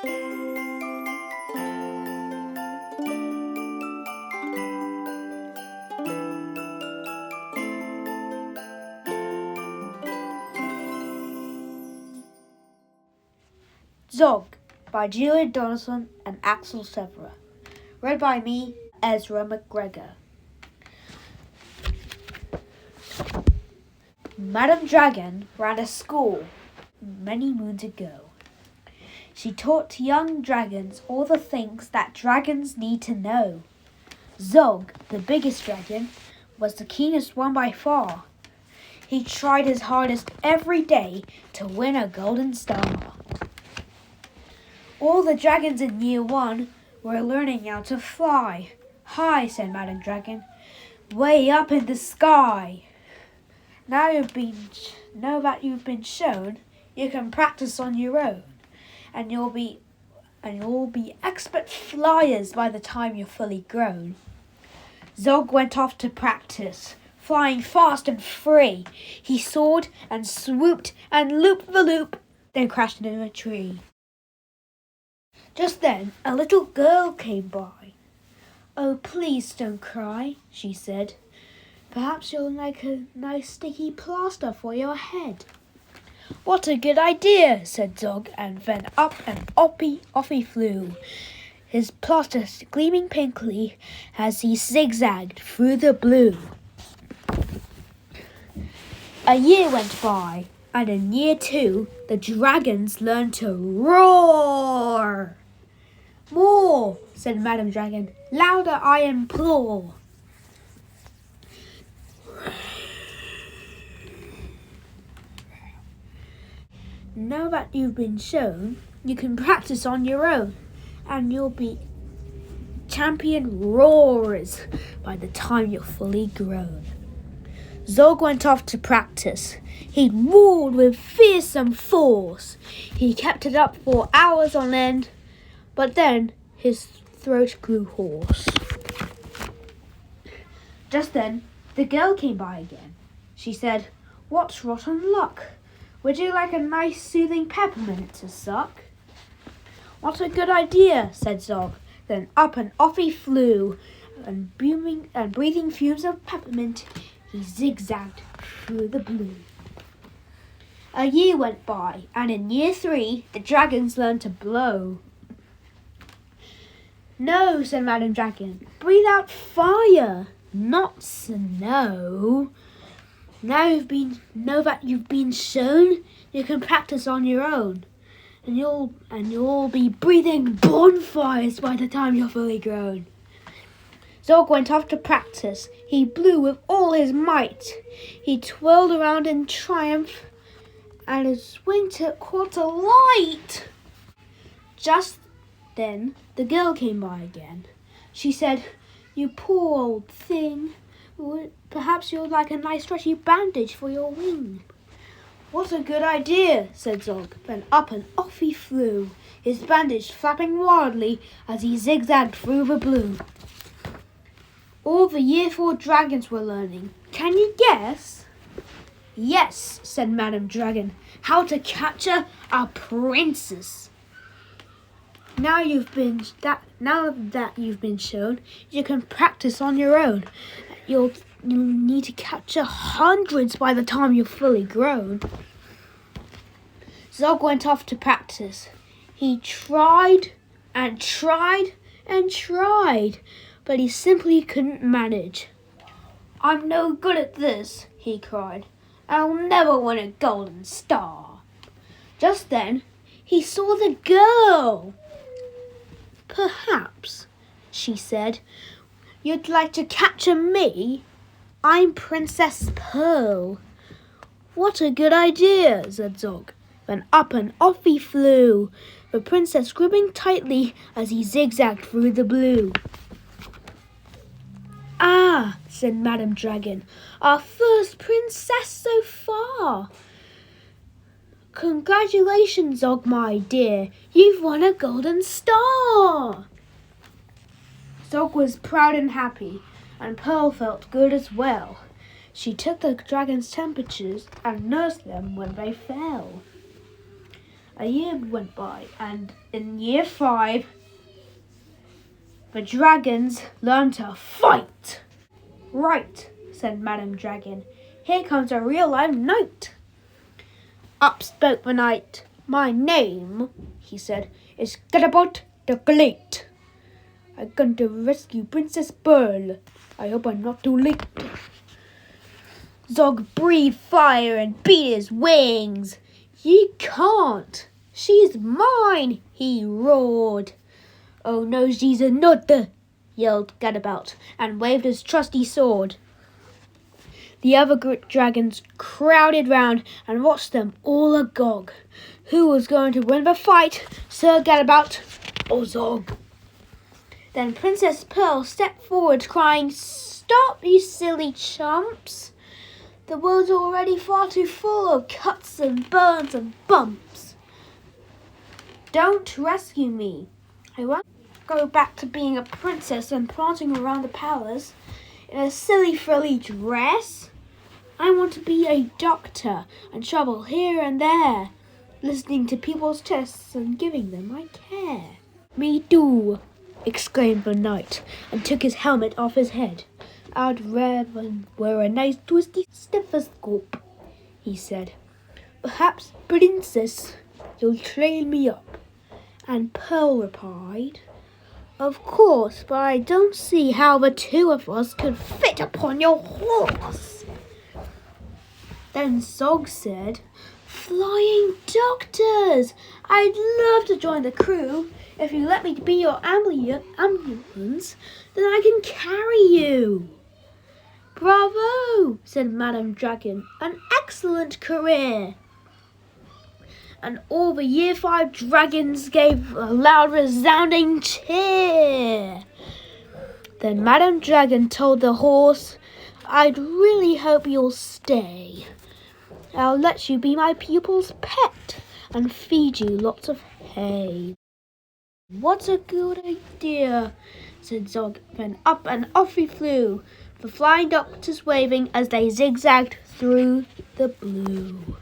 Zog by Julia Donaldson and Axel Severa. Read by me, Ezra McGregor. Madam Dragon ran a school many moons ago. She taught young dragons all the things that dragons need to know. Zog, the biggest dragon, was the keenest one by far. He tried his hardest every day to win a golden star. All the dragons in year 1 were learning how to fly. High, said Madam Dragon, way up in the sky. Now that you've been shown, you can practice on your own, and you'll be expert flyers by the time you're fully grown. Zog went off to practice, flying fast and free. He soared and swooped and looped the loop, then crashed into a tree. Just then, a little girl came by. "Oh, please don't cry," she said. "Perhaps you'll like a nice sticky plaster for your head." "What a good idea," said Zog, and then up and off he flew, his plaster gleaming pinkly as he zigzagged through the blue. A year went by, and in year 2, the dragons learned to roar. "More," said Madam Dragon, "louder I implore." Now that you've been shown, you can practice on your own, and you'll be champion roarers by the time you're fully grown. Zog went off to practice. He roared with fearsome force. He kept it up for hours on end, but then his throat grew hoarse. Just then, the girl came by again. She said, "What's rotten luck? Would you like a nice soothing peppermint to suck?" "What a good idea," said Zog. Then up and off he flew, and breathing fumes of peppermint, he zigzagged through the blue. A year went by, and in year 3, the dragons learned to blow. "No," said Madam Dragon, "breathe out fire, not snow. Now that you've been shown, you can practice on your own, and you'll be breathing bonfires by the time you're fully grown." Zog went off to practice. He blew with all his might. He twirled around in triumph, and his wingtip caught alight. Just then, the girl came by again. She said, "You poor old thing, perhaps you'd like a nice stretchy bandage for your wing." "What a good idea," said Zog. Then up and off he flew, his bandage flapping wildly as he zigzagged through the blue. All the year 4 dragons were learning. Can you guess? "Yes," said Madam Dragon, "how to capture a princess. Now that you've been shown, you can practice on your own. You'll need to capture hundreds by the time you're fully grown." Zog went off to practice. He tried and tried and tried, but he simply couldn't manage. "I'm no good at this," he cried. "I'll never win a golden star." Just then, he saw the girl. "Perhaps," she said, "you'd like to capture me? I'm Princess Pearl." "What a good idea," said Zog. Then up and off he flew, the princess gripping tightly as he zigzagged through the blue. "Ah," said Madam Dragon, "our first princess so far. Congratulations, Zog, my dear. You've won a golden star." Zog was proud and happy, and Pearl felt good as well. She took the dragon's temperatures and nursed them when they fell. A year went by, and in year 5, the dragons learned to fight. Right, said Madam Dragon. Here comes a real-life knight. Up spoke the knight. My name, he said, is Gadabot the Great. I'm going to rescue Princess Pearl. I hope I'm not too late. Zog breathed fire and beat his wings. Ye can't. She's mine, he roared. Oh no, she's not, yelled Gadabout, and waved his trusty sword. The other dragons crowded round and watched them all agog. Who was going to win the fight, Sir Gadabout or Zog? Then Princess Pearl stepped forward, crying, "Stop, you silly chumps! The world's already far too full of cuts and burns and bumps. Don't rescue me. I won't go back to being a princess and prancing around the palace in a silly frilly dress. I want to be a doctor and travel here and there, listening to people's tests and giving them my care." "Me too," exclaimed the knight, and took his helmet off his head. "I'd rather wear a nice twisty stethoscope," he said. "Perhaps, princess, you'll train me up." And Pearl replied, "Of course, but I don't see how the two of us could fit upon your horse." Then Zog said, "Flying doctors! I'd love to join the crew. If you let me be your ambulance, then I can carry you." "Bravo!" said Madam Dragon. "An excellent career." And all the year 5 dragons gave a loud resounding cheer. Then Madam Dragon told the horse, "I'd really hope you'll stay. I'll let you be my pupil's pet and feed you lots of hay." "What a good idea," said Zog. Then up and off he flew, the flying doctors waving as they zigzagged through the blue.